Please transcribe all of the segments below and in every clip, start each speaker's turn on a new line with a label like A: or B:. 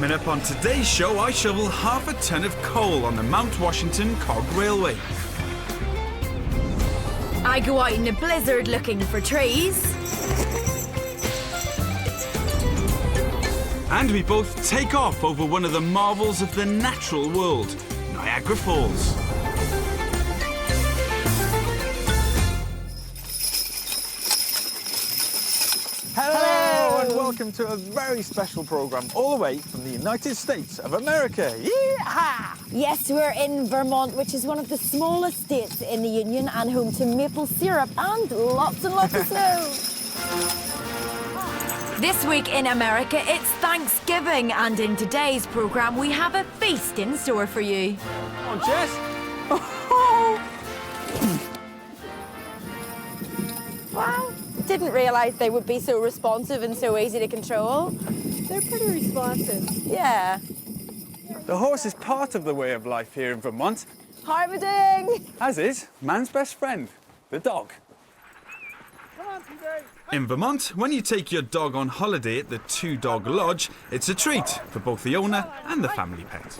A: Coming up on today's show, I shovel half a ton of coal on the Mount Washington Cog Railway.
B: I go out in a blizzard looking for trees.
A: And we both take off over one of the marvels of the natural world, Niagara Falls.
C: Hello and welcome to a very special programme all the way from the United States of America. Yeehaw!
B: Yes, we're in Vermont, which is one of the smallest states in the Union and home to maple syrup and lots of snow. This week in America, it's Thanksgiving, and in today's programme, we have a feast in store for you.
C: Come on, Jess.
B: Wow. Didn't realise they would be so responsive and so easy to control.
D: They're pretty responsive.
B: Yeah.
C: The horse is part of the way of life here in Vermont,
B: Harvarding!
C: as is man's best friend, the dog.
D: Come on, PJ.
A: In Vermont, when you take your dog on holiday at the Two Dog Lodge, it's a treat for both the owner and the family pet.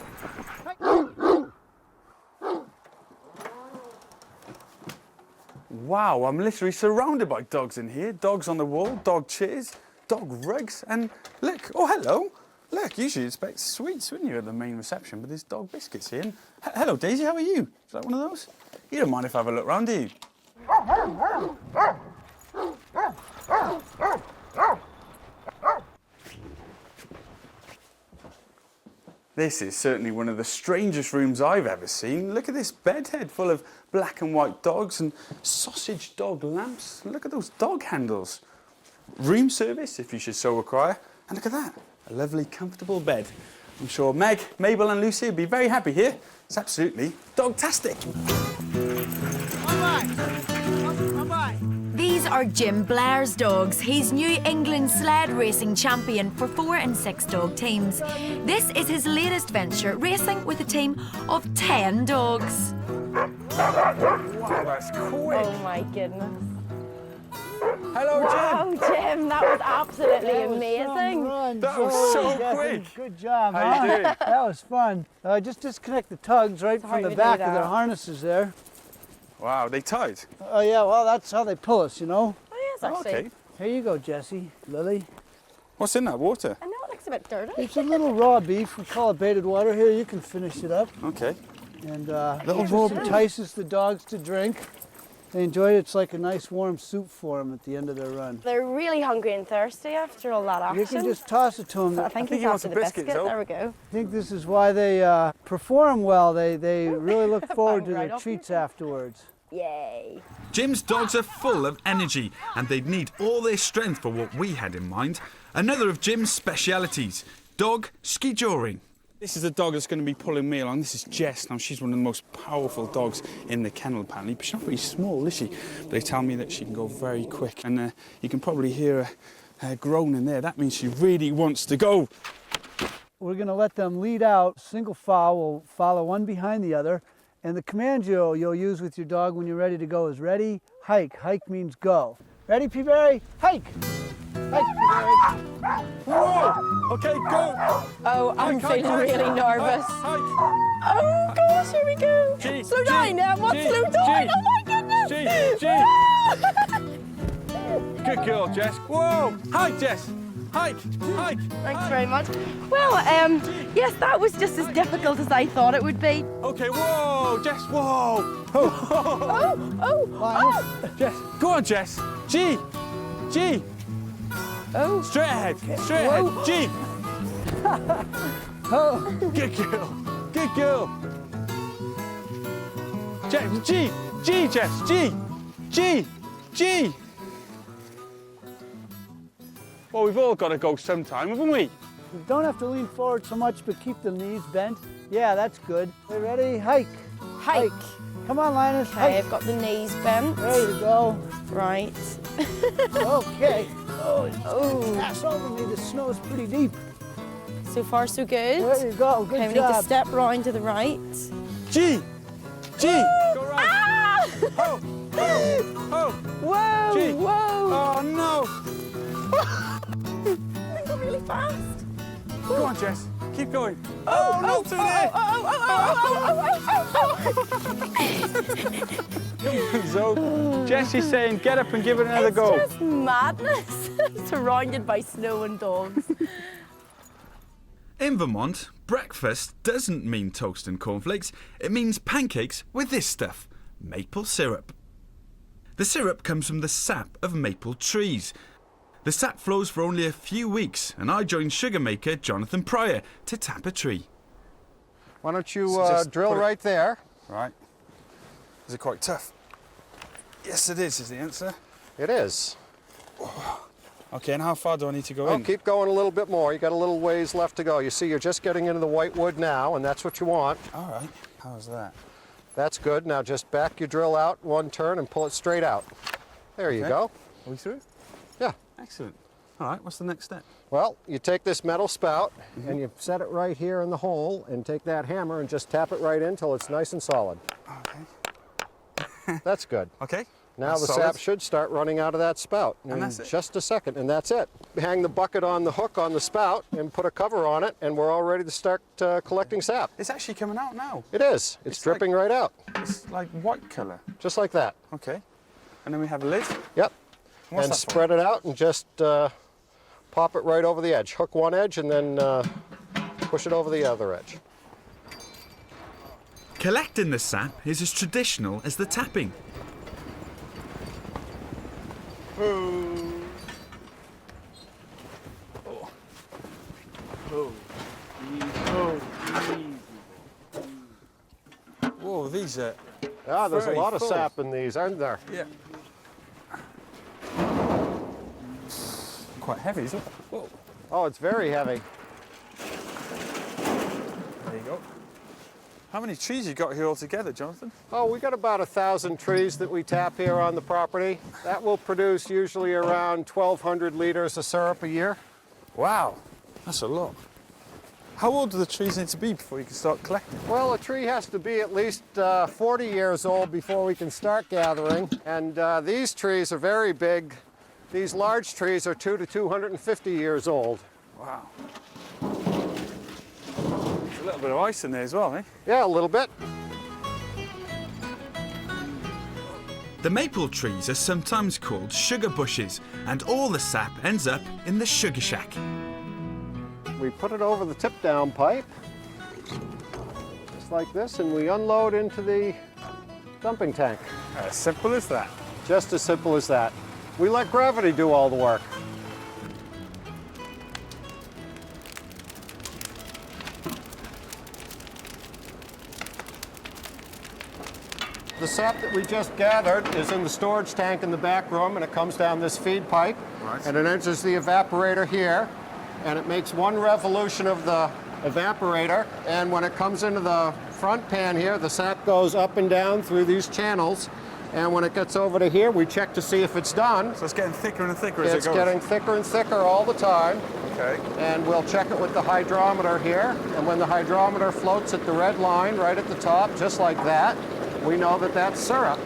C: Wow, I'm literally surrounded by dogs in here. Dogs on the wall, dog chairs, dog rugs, and look, oh hello. Look, usually you'd expect sweets, wouldn't you, at the main reception, but there's dog biscuits here. And, hello, Daisy, how are you? Do you like one of those? You don't mind if I have a look round, do you? This is certainly one of the strangest rooms I've ever seen. Look at this bedhead full of black and white dogs and sausage dog lamps. Look at those dog handles. Room service, if you should so require. And look at that, a lovely, comfortable bed. I'm sure Meg, Mabel and Lucy would be very happy here. It's absolutely dog-tastic.
B: These are Jim Blair's dogs. He's New England sled racing champion for 4 and 6 dog teams. This is his latest venture, racing with a team of 10 dogs.
C: Wow, that's quick.
B: Oh my goodness.
C: Hello, Jim.
B: Wow, Jim, that was absolutely amazing.
C: That was so
D: Jesse,
C: quick.
D: Good job,
C: How you doing?
D: That was fun. Just disconnect the tugs right
B: Sorry
D: from the
B: to
D: back
B: do
D: of their
B: that.
D: harnesses there.
C: Wow, they tied.
D: Oh yeah, well that's how they pull us, you know.
B: Oh yes, actually.
C: Okay.
D: Here you go, Jesse, Lily.
C: What's in that water?
B: I know it looks a bit dirty.
D: It's a little raw beef. We call it baited water. Here, you can finish it up.
C: Okay.
D: And
C: Little
D: it
C: raw
D: just
C: beef.
D: entices the dogs to drink. They enjoy it. It's like a nice warm soup for them at the end of their run.
E: They're really hungry and thirsty after all that action.
D: You can just toss it to them.
E: I think
C: think
E: he's
C: he wants
E: after
C: the
E: the
C: biscuits,
E: biscuit.
C: though.
E: There we go.
D: I think this is why they perform well. They really look forward to
E: Right
D: their
E: off
D: treats
E: your-
D: afterwards.
E: Yay.
A: Jim's dogs are full of energy and they'd need all their strength for what we had in mind. Another of Jim's specialities, dog ski joring.
C: This is the dog that's going to be pulling me along. This is Jess. Now, she's one of the most powerful dogs in the kennel, apparently. But she's not very small, is she? But they tell me that she can go very quick. And you can probably hear her groaning there. That means she really wants to go.
D: We're going to let them lead out. Single file will follow one behind the other. And the command you'll use with your dog when you're ready to go is ready, hike. Hike means go. Ready, P-Berry? Hike! Hike, P-Berry.
C: Whoa! Okay, go!
E: Oh, I'm feeling really nervous.
C: Hike!
E: Oh gosh, here we go.
C: G,
E: Slow
C: G,
E: down now. What
C: G,
E: slow down?
C: G.
E: Oh my goodness.
C: G, G. Good girl, Jess. Whoa! Hike, Jess! Hike! Hike!
E: Thanks very much. Well, yes, that was just as difficult as I thought it would be.
C: Okay, whoa! Jess, whoa!
E: Oh.
C: Jess, go on, Jess. G! G!
E: Oh.
C: Straight ahead, straight ahead. G!
D: Oh,
C: Good girl, good girl. Jess, G! G, Jess, G! G! G! Well, we've all got to go sometime, haven't we?
D: you don't have to lean forward so much, but keep the knees bent. Yeah, that's good. Okay, ready? Hike.
E: Hike.
D: Come on, Linus.
E: Okay,
D: Hike.
E: I've got the knees bent.
D: There you go.
E: Right.
D: Okay. Oh,
E: Oh,
D: pass over me. The snow is pretty deep.
E: so far so good.
D: There you go. Good
E: Okay, we need to
D: job.
E: step round to the right.
C: G! G! Go right.
E: Ah!
C: Oh! Oh! Oh!
E: Whoa!
C: G.
E: Whoa!
C: Oh, no!
E: I think I'm really fast.
C: Go on, Jess. Keep going. Oh, not through there. So, Jessie's saying, get up and give it another go.
E: It's just madness. Surrounded by snow and dogs.
A: In Vermont, breakfast doesn't mean toast and cornflakes. It means pancakes with this stuff, maple syrup. The syrup comes from the sap of maple trees. The sap flows for only a few weeks, and I joined sugar maker Jonathan Pryor to tap a tree.
F: Why don't you
C: So just
F: drill
C: put it-
F: right there?
C: Right. Is it quite tough? Yes, it is the answer.
F: It is.
C: Okay, and how far do I need to go
F: Oh,
C: in?
F: keep going a little bit more. You got a little ways left to go. You see, you're just getting into the white wood now, and that's what you want.
C: All right. How's that?
F: That's good. Now just back your drill out one turn and pull it straight out. There you
C: Okay.
F: go.
C: Are we through?
F: Yeah.
C: Excellent. All right, what's the next step?
F: Well, you take this metal spout and you set it right here in the hole and take that hammer and just tap it right in until it's nice and solid.
C: Okay.
F: That's good.
C: Okay.
F: Now
C: That's
F: the
C: solid.
F: sap should start running out of that spout in
C: that's it?
F: just a second, and that's it. Hang the bucket on the hook on the spout and put a cover on it, and we're all ready to start collecting sap.
C: It's actually coming out now.
F: It is. It's
C: It's
F: dripping right out,
C: It's like white colour.
F: just like that.
C: Okay. And then we have a lid.
F: Yep.
C: What's
F: And
C: that for?
F: spread it out and just pop it right over the edge. Hook one edge and then push it over the other edge.
A: Collecting the sap is as traditional as the tapping.
C: Whoa, these are.
F: Ah, there's a
C: Very
F: lot of
C: full.
F: sap in these, aren't there?
C: Yeah. Quite heavy, isn't it? Whoa.
F: Oh, it's very heavy.
C: There you go. How many trees you got here altogether, Jonathan?
F: Oh, we got about 1,000 trees that we tap here on the property. That will produce usually around 1,200 liters of syrup a year.
C: Wow, that's a lot. How old do the trees need to be before you can start collecting?
F: Well, a tree has to be at least 40 years old before we can start gathering. And these trees are very big. These large trees are 2 to 250 years old.
C: Wow. There's a little bit of ice in there as well, eh?
F: Yeah, a little bit.
A: The maple trees are sometimes called sugar bushes, and all the sap ends up in the sugar shack.
F: We put it over the tip down pipe, just like this, and we unload into the dumping tank.
C: As simple as that.
F: Just as simple as that. We let gravity do all the work. The sap that we just gathered is in the storage tank in the back room, and it comes down this feed pipe,
C: Right.
F: and it enters the evaporator here, and it makes one revolution of the evaporator, and when it comes into the front pan here, the sap goes up and down through these channels, and when it gets over to here, we check to see if it's done.
C: So it's getting thicker and thicker as
F: It's
C: it goes.
F: getting thicker and thicker all the time,
C: Okay.
F: and we'll check it with the hydrometer here, and when the hydrometer floats at the red line right at the top, just like that, we know that that's syrup.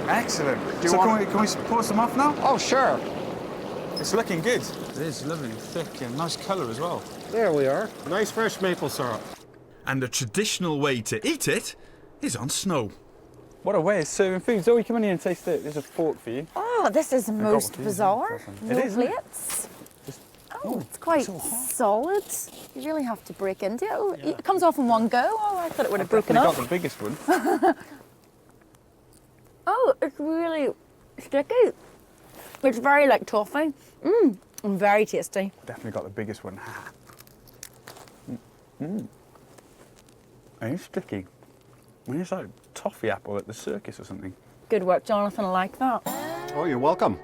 C: Excellent.
F: you
C: So
F: want-
C: can we pour some off now?
F: Oh, sure.
C: It's looking good. It is lovely, thick, and nice colour as well.
F: There we are. Nice fresh maple syrup.
A: And the traditional way to eat it is on snow.
C: What a way of serving food. Zoe, come in here and taste it. There's a fork for you.
E: Oh, this is most
C: for you,
E: bizarre.
C: isn't it?
E: No
C: It is, isn't it?
E: plates. Oh, it's quite solid. You really have to break into it. Oh, it comes off in one go. Oh, I thought it would have broken
C: We
E: up.
C: got the biggest one.
E: Oh, it's really sticky. It's very like toffee. And very tasty.
C: Definitely got the biggest one. And it's sticky. I mean, it's like toffee apple at the circus or something.
E: Good work, Jonathan. I like that.
F: Oh, you're welcome.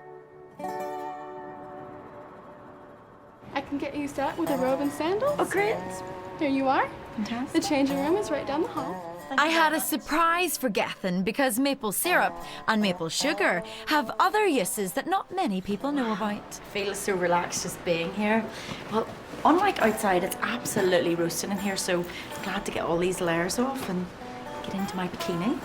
G: I can get you set with a robe and sandals.
E: Oh, great.
G: Here you are.
E: Fantastic.
G: The changing room is right down the hall.
B: I had a surprise for Gethin because maple syrup and maple sugar have other uses that not many people know about.
H: Feel so relaxed just being here. Well, unlike outside, it's absolutely roasting in here, so glad to get all these layers off and get into my bikini.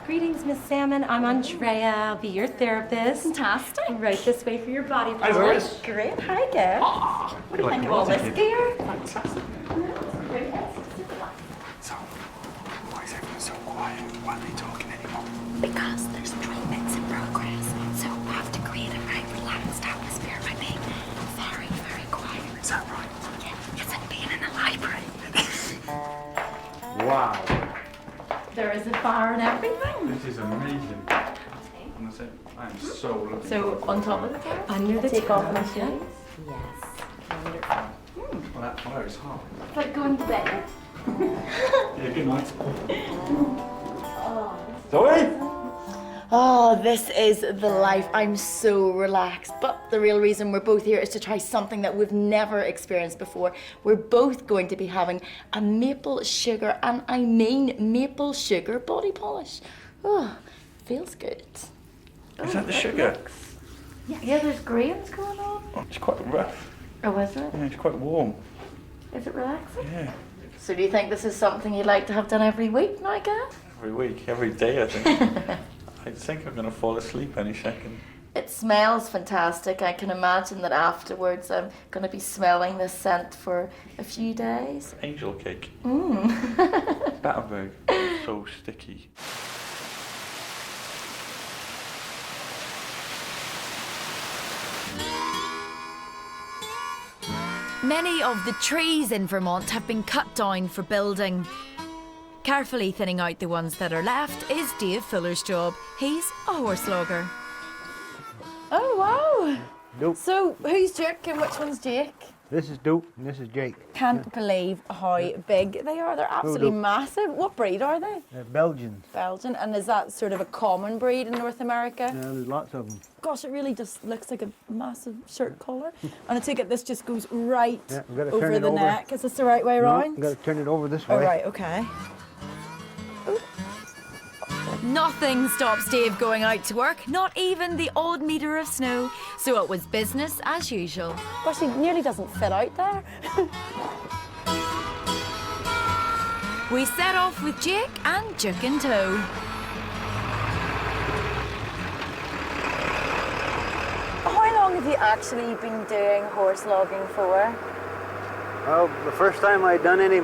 H: Greetings, Miss Salmon. I'm Andrea. I'll be your therapist.
B: Fantastic.
H: Right this way for your body.
C: Hi, Lois.
H: Great. Hi, Gav. What do you think of all this gear?
C: Fantastic. So, why is everyone so quiet? Why aren't they talking anymore?
B: Because there's treatments in progress, so I have to create a very relaxed atmosphere by being very, very quiet.
C: Is that right?
B: Yeah, it's like being in a library.
C: Wow.
H: There is a bar and everything.
C: This is amazing. Honestly, I am so looking
H: So
C: forward to
H: on
C: it.
H: top of the bar,
B: Under the
H: take off my
B: towel.
H: shoes. Yes. Wonderful.
C: Well, that fire is hot.
H: It's like going to bed.
C: Yeah, good night. Zoe!
H: Oh, this is the life. I'm so relaxed. But the real reason we're both here is to try something that we've never experienced before. We're both going to be having a maple sugar, and I mean maple sugar body polish. Oh, feels good.
C: Is that the sugar?
H: Yeah, there's grains going on.
C: It's quite rough.
H: Oh, is it?
C: Yeah, it's quite warm.
H: Is it relaxing?
C: Yeah.
H: So do you think this is something you'd like to have done every week, Micah?
C: Every week, every day, I think. I think I'm going to fall asleep any second.
H: It smells fantastic. I can imagine that afterwards I'm going to be smelling this scent for a few days.
C: Angel cake.
H: Mmm.
C: Batterberg. So sticky.
B: Many of the trees in Vermont have been cut down for building. Carefully thinning out the ones that are left is Dave Fuller's job. He's a horse logger.
H: Oh, wow.
D: Dope.
H: So who's Jake and which one's Jake?
D: This is Dope and this is Jake.
H: Can't believe how big they are. They're absolutely
D: Dope.
H: massive. What breed are they?
D: They're Belgians.
H: Belgian. And is that sort of a common breed in North America?
D: Yeah, there's lots of them.
H: Gosh, it really just looks like a massive shirt collar. And I take it this just goes right
D: Yeah, we've got to turn
H: over
D: it
H: the
D: over.
H: neck. Is this the right way
D: No,
H: around?
D: you got to turn it over this
H: Oh,
D: way.
H: right, okay.
B: Nothing stops Dave going out to work, not even the odd metre of snow. So it was business as usual.
H: Gosh, he nearly doesn't fit out there.
B: We set off with Jake and Duke in tow.
E: How long have you actually been doing horse logging for?
D: Well, the first time I done any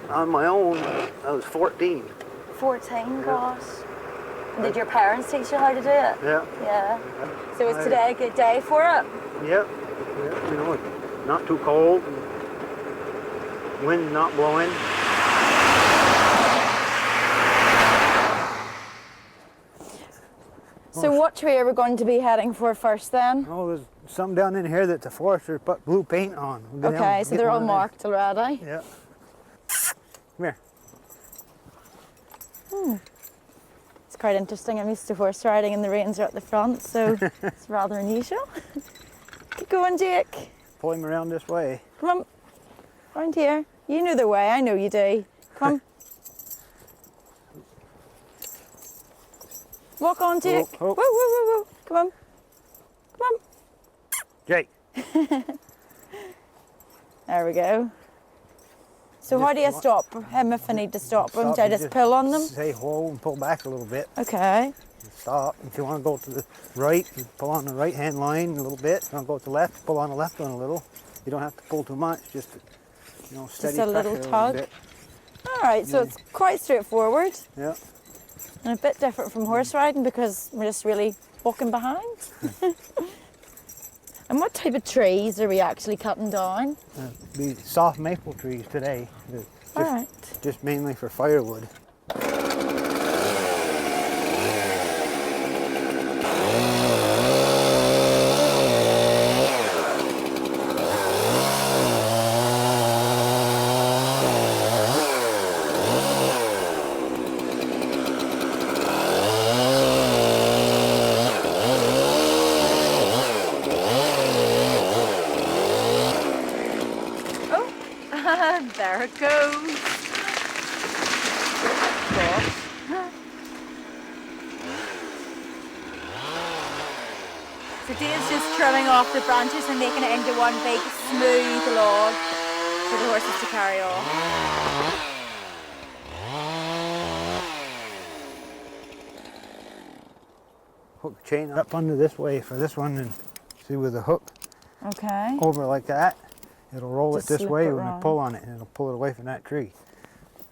D: on my own, I was 14.
E: 14, gosh. Did your parents teach you how to do it?
D: Yeah.
E: Yeah. So is today a good day for it?
D: Yep. Yeah, you know, it's not too cold. And wind not blowing.
E: So what tree are we going to be heading for first then?
D: Oh, there's some down in here that the forester put blue paint on. We'll go down
E: Okay,
D: and
E: so
D: get
E: they're all
D: one of them.
E: marked already.
D: Yeah. Come here.
E: It's quite interesting. I'm used to horse riding and the reins are at the front, so it's rather unusual. Keep going, Jake.
D: Pull him around this way.
E: Come on. Round here. You know the way, I know you do. Come on. Walk on, Jake.
D: Oh, oh.
E: Woo, woo, woo, woo. Come on. Come on.
D: Jake.
E: There we go. So how do you stop him if I need to stop him? Do I
D: and
E: just pull on them?
D: Say ho and pull back a little bit.
E: Okay.
D: Stop. If you want to go to the right, you pull on the right hand line a little bit. If you want to go to the left, pull on the left one a little. You don't have to pull too much, just steady
E: a little
D: pressure
E: tug.
D: bit.
E: All right, so it's quite straightforward
D: Yeah.
E: and a bit different from horse riding because we're just really walking behind. And what type of trees are we actually cutting down?
D: Be soft maple trees today. They're
E: All right.
D: just mainly for firewood.
B: There it goes. So Dave's just trimming off the branches and making it into one big smooth log for the horses to carry on.
D: hook the chain up under this way for this one, and see with the hook
E: Okay.
D: over like that, it'll roll
E: Just
D: it this
E: slip
D: way
E: it
D: when I
E: round.
D: pull on it, and it'll pull it away from that tree.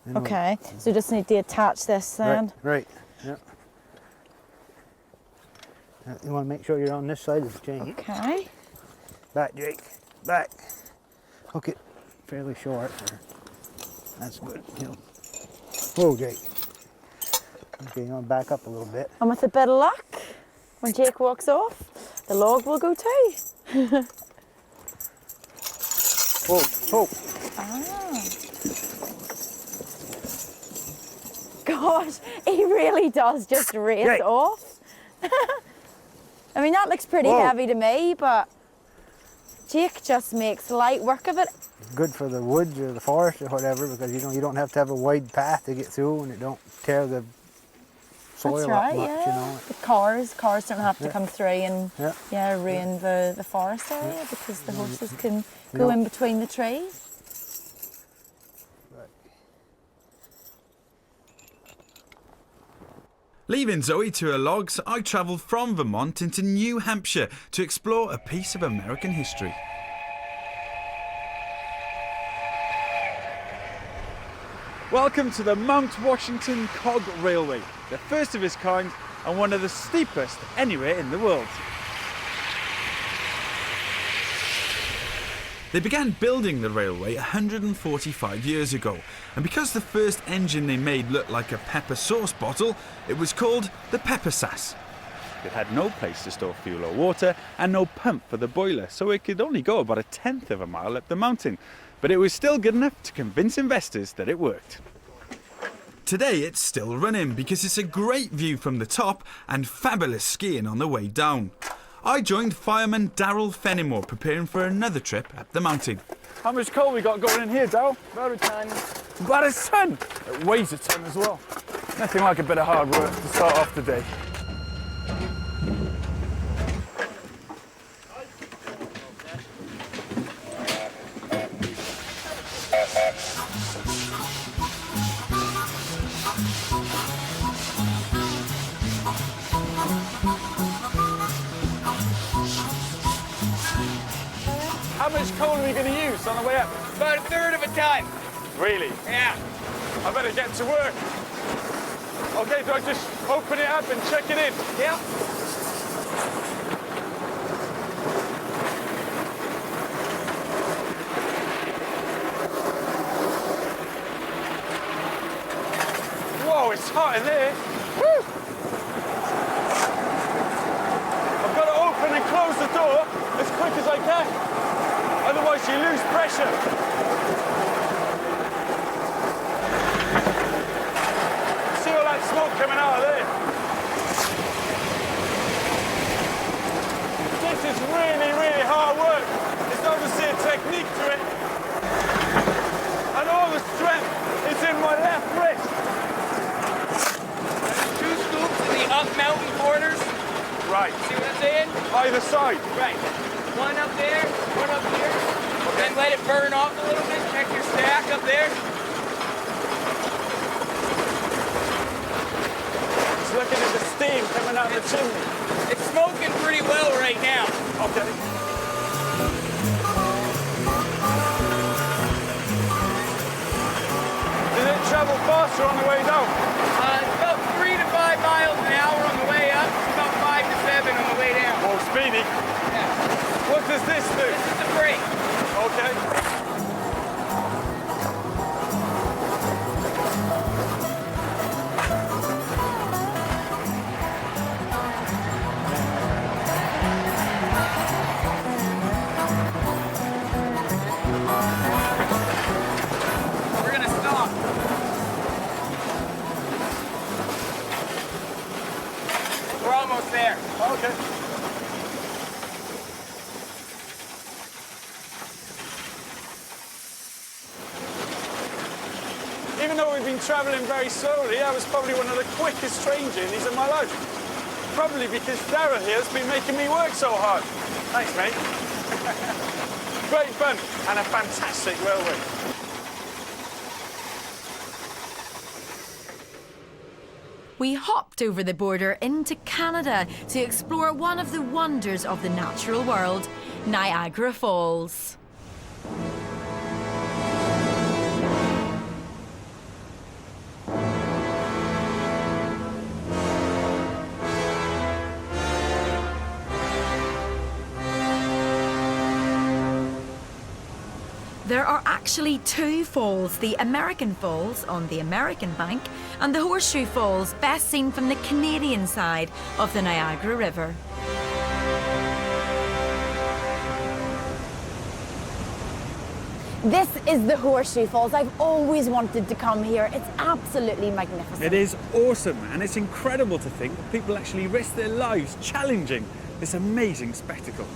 D: Then we'll-
E: Okay. So you just need to attach this then.
D: Right, yeah. You want to make sure you're on this side of the chain.
E: Okay.
D: Back, Jake, back. Hook it fairly short. That's good. Whoa, Jake. Okay, you want to back up a little bit.
E: And with a bit of luck, when Jake walks off, the log will go too.
D: Whoa, whoa.
E: Gosh, he really does just race
D: Jake.
E: off. I mean, that looks pretty
D: Whoa.
E: heavy to me, but Jake just makes light work of it.
D: Good for the woods or the forest or whatever, because you don't have to have a wide path to get through, and it don't tear the soil
E: That's
D: up
E: right,
D: much,
E: yeah.
D: you know.
E: The cars don't have to
D: Yeah.
E: come through and
D: Yeah.
E: ruin the forest area because the horses can
D: You
E: go
D: know-
E: in between the trees.
A: Leaving Zoe to her logs, I travelled from Vermont into New Hampshire to explore a piece of American history.
C: Welcome to the Mount Washington Cog Railway, the first of its kind and one of the steepest anywhere in the world.
A: They began building the railway 145 years ago, and because the first engine they made looked like a pepper sauce bottle, it was called the Pepper Sass.
C: It had no place to store fuel or water and no pump for the boiler, so it could only go about 1/10 of a mile up the mountain. But it was still good enough to convince investors that it worked.
A: Today it's still running because it's a great view from the top and fabulous skiing on the way down. I joined fireman Daryl Fenimore preparing for another trip up the mountain.
C: How much coal we got going in here, Dal?
G: About a ton.
C: About a ton! It weighs a ton as well. Nothing like a bit of hard work to start off the day. How much coal are we going to use on the way up?
I: About a third of a ton.
C: Really?
I: Yeah.
C: I better get to work. Okay, do I just open it up and check it in?
I: Yep.
C: Whoa, it's hot in there. Woo! I've got to open and close the door as quick as I can. Otherwise you lose pressure. See all that smoke coming out of there? This is really, really hard work. There's obviously a technique to it. And all the strength is in my left wrist.
I: Two scoops in the up mountain corners.
C: Right.
I: See what I'm saying?
C: Either side.
I: Right. One up there, one up here. Then let it burn off a little bit. Check your stack up there.
C: Just looking at the steam coming out of the chimney.
I: It's smoking pretty well right now.
C: Okay. Does it travel faster on the way down?
I: It's about 3 to 5 miles an hour on the way up. It's about 5 to 7 on the way down.
C: Whoa, speedy.
I: Yeah.
C: What does this do?
I: This is the brake.
C: Okay.
I: We're gonna stop. We're almost there.
C: Okay. Even though we've been travelling very slowly, that was probably one of the quickest train journeys of my life. Probably because Darren here has been making me work so hard. Thanks, mate. Great fun and a fantastic railway.
B: we hopped over the border into Canada to explore one of the wonders of the natural world, Niagara Falls. There are actually two falls, the American Falls on the American bank and the Horseshoe Falls, best seen from the Canadian side of the Niagara River.
E: This is the Horseshoe Falls. I've always wanted to come here. It's absolutely magnificent.
C: It is awesome, and it's incredible to think that people actually risk their lives challenging this amazing spectacle.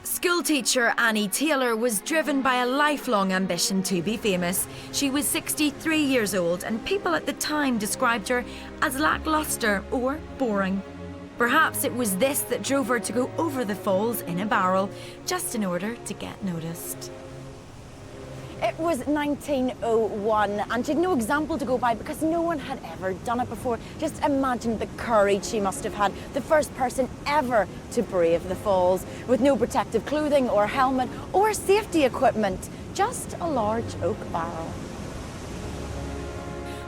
B: Schoolteacher Annie Taylor was driven by a lifelong ambition to be famous. She was 63 years old, and people at the time described her as lackluster or boring. Perhaps it was this that drove her to go over the falls in a barrel, just in order to get noticed.
E: It was 1901 and she'd no example to go by because no one had ever done it before. Just imagine the courage she must have had, the first person ever to brave the falls, with no protective clothing or helmet or safety equipment, just a large oak barrel.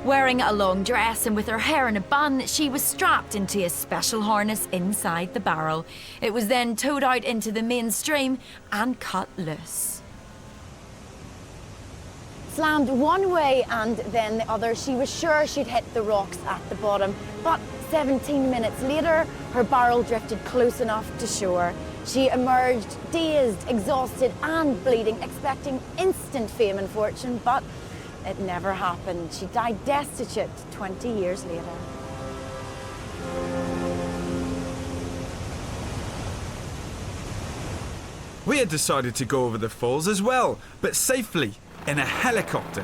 B: Wearing a long dress and with her hair in a bun, she was strapped into a special harness inside the barrel. It was then towed out into the main stream and cut loose.
E: Slammed one way and then the other, she was sure she'd hit the rocks at the bottom. But 17 minutes later, her barrel drifted close enough to shore. She emerged dazed, exhausted and bleeding, expecting instant fame and fortune, but it never happened. She died destitute 20 years later.
A: We had decided to go over the falls as well, but safely, in a helicopter.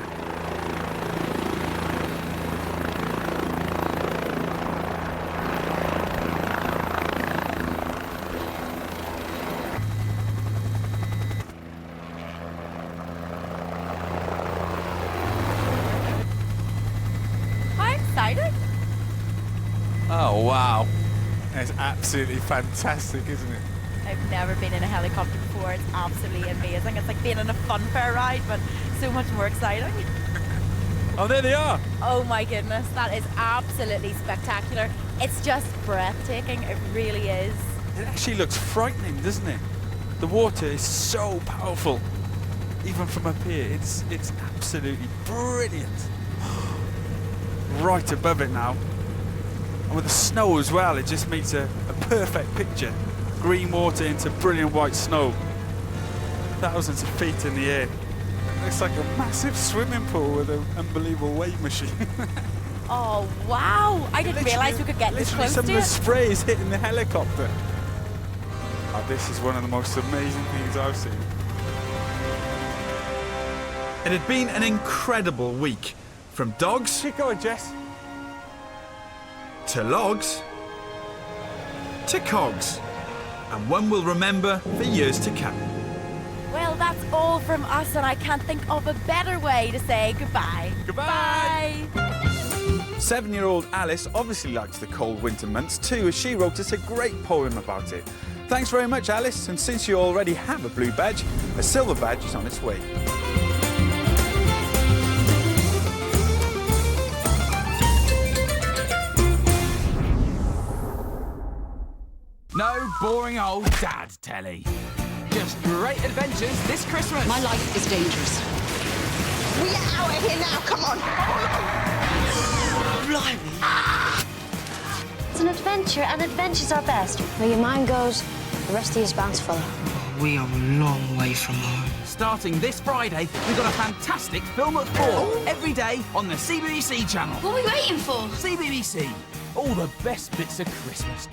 B: How excited!
C: Oh wow, it's absolutely fantastic, isn't it?
B: I've never been in a helicopter before. It's absolutely amazing. It's like being on a fun fair ride, but so much more exciting.
C: Oh, there they are.
B: Oh my goodness, that is absolutely spectacular. It's just breathtaking. It really is.
C: It actually looks frightening, doesn't it? The water is so powerful. Even from up here, it's absolutely brilliant. Right above it now. And with the snow as well, it just makes a perfect picture. Green water into brilliant white snow. Thousands of feet in the air. It looks like a massive swimming pool with an unbelievable wave machine.
B: Oh wow! I didn't realise we could get this close to
C: some of the
B: it.
C: spray is hitting the helicopter. Oh, this is one of the most amazing things I've seen.
A: It had been an incredible week. From dogs
C: Keep going, Jess.
A: to logs to cogs. And one will remember for years to come.
B: Well, that's all from us, and I can't think of a better way to say goodbye.
A: Goodbye.
B: Bye.
C: 7-year-old Alice obviously likes the cold winter months too, as she wrote us a great poem about it. Thanks very much, Alice, and since you already have a blue badge, a silver badge is on its way.
I: No boring old dad telly. Just great adventures this Christmas.
J: My life is dangerous. We are out of here now, come on! Blimey!
K: It's an adventure, and adventures are best. Where your mind goes, the rest of your bounds follow.
J: We are a long way from home.
I: Starting this Friday, we've got a fantastic film at 4 every day on the CBBC channel.
K: What are we waiting for?
I: CBBC, all the best bits of Christmas.